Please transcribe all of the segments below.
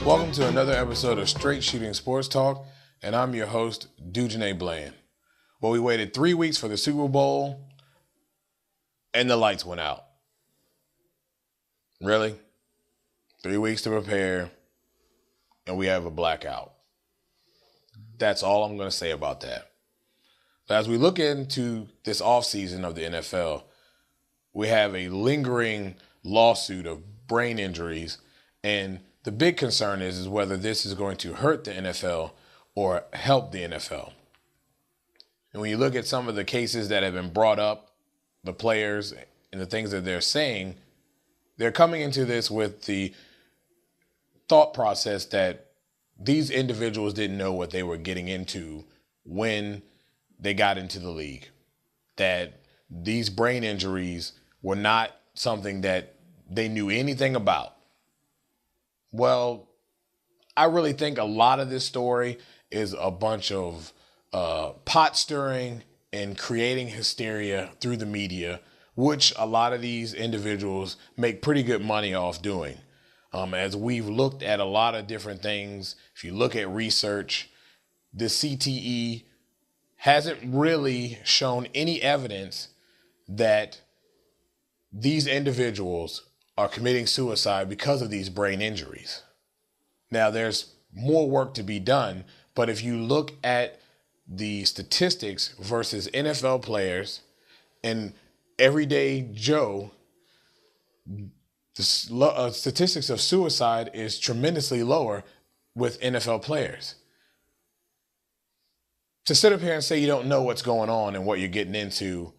Welcome to another episode of Straight Shooting Sports Talk, and I'm your host, Dujane Bland. Well, we waited 3 weeks for the Super Bowl, and the lights went out. Really? 3 weeks to prepare, and we have a blackout. That's all I'm going to say about that. But as we look into this offseason of the NFL, we have a lingering lawsuit of brain injuries, and the big concern is whether this is going to hurt the NFL or help the NFL. And when you look at some of the cases that have been brought up, the players and the things that they're saying, they're coming into this with the thought process that these individuals didn't know what they were getting into when they got into the league. That these brain injuries were not something that they knew anything about. Well, I really think a lot of this story is a bunch of pot stirring and creating hysteria through the media, which a lot of these individuals make pretty good money off doing. As we've looked at a lot of different things, if you look at research, the CTE hasn't really shown any evidence that these individuals are committing suicide because of these brain injuries. Now, there's more work to be done, but if you look at the statistics versus NFL players and everyday Joe, the statistics of suicide is tremendously lower with NFL players. To sit up here and say you don't know what's going on and what you're getting into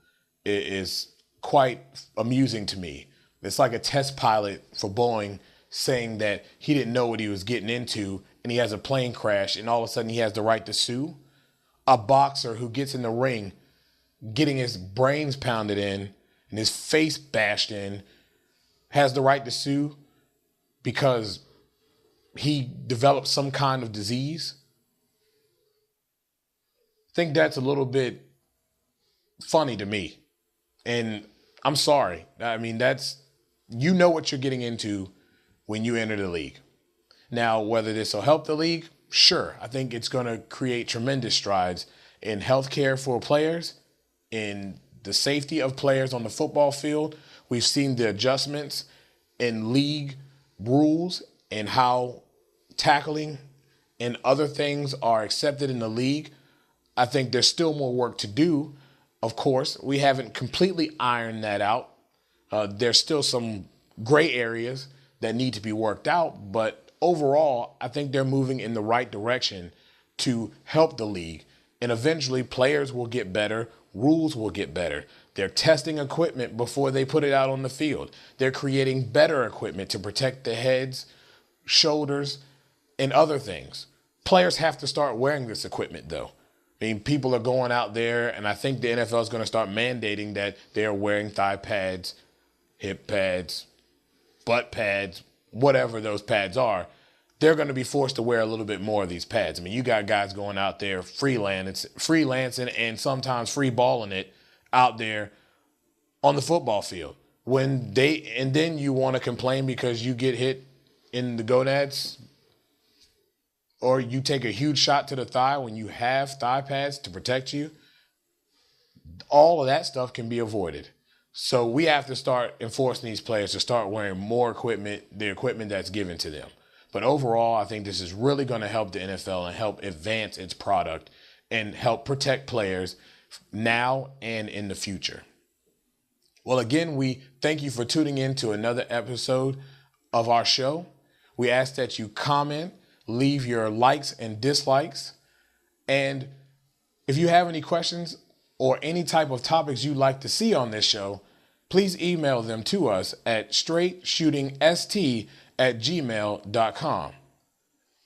is quite amusing to me. It's like a test pilot for Boeing saying that he didn't know what he was getting into and he has a plane crash and all of a sudden he has the right to sue. A boxer who gets in the ring getting his brains pounded in and his face bashed in has the right to sue because he developed some kind of disease. I think that's a little bit funny to me. And I'm sorry. I mean, you know what you're getting into when you enter the league. Now, whether this will help the league, sure. I think it's going to create tremendous strides in healthcare for players, in the safety of players on the football field. We've seen the adjustments in league rules and how tackling and other things are accepted in the league. I think there's still more work to do. Of course, we haven't completely ironed that out. There's still some gray areas that need to be worked out, but overall, I think they're moving in the right direction to help the league. And eventually, players will get better, rules will get better. They're testing equipment before they put it out on the field. They're creating better equipment to protect the heads, shoulders, and other things. Players have to start wearing this equipment, though. I mean, people are going out there, and I think the NFL is going to start mandating that they're wearing thigh pads, hip pads, butt pads, whatever those pads are. They're going to be forced to wear a little bit more of these pads. I mean, you got guys going out there freelancing and sometimes free balling it out there on the football field. And then you want to complain because you get hit in the gonads or you take a huge shot to the thigh when you have thigh pads to protect you. All of that stuff can be avoided. So we have to start enforcing these players to start wearing more equipment, the equipment that's given to them. But overall, I think this is really going to help the NFL and help advance its product and help protect players now and in the future. Well, again, we thank you for tuning in to another episode of our show. We ask that you comment, leave your likes and dislikes. And if you have any questions or any type of topics you'd like to see on this show, please email them to us at straightshootingst@gmail.com.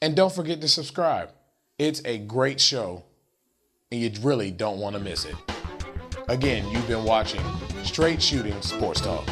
And don't forget to subscribe. It's a great show, and you really don't want to miss it. Again, you've been watching Straight Shooting Sports Talk.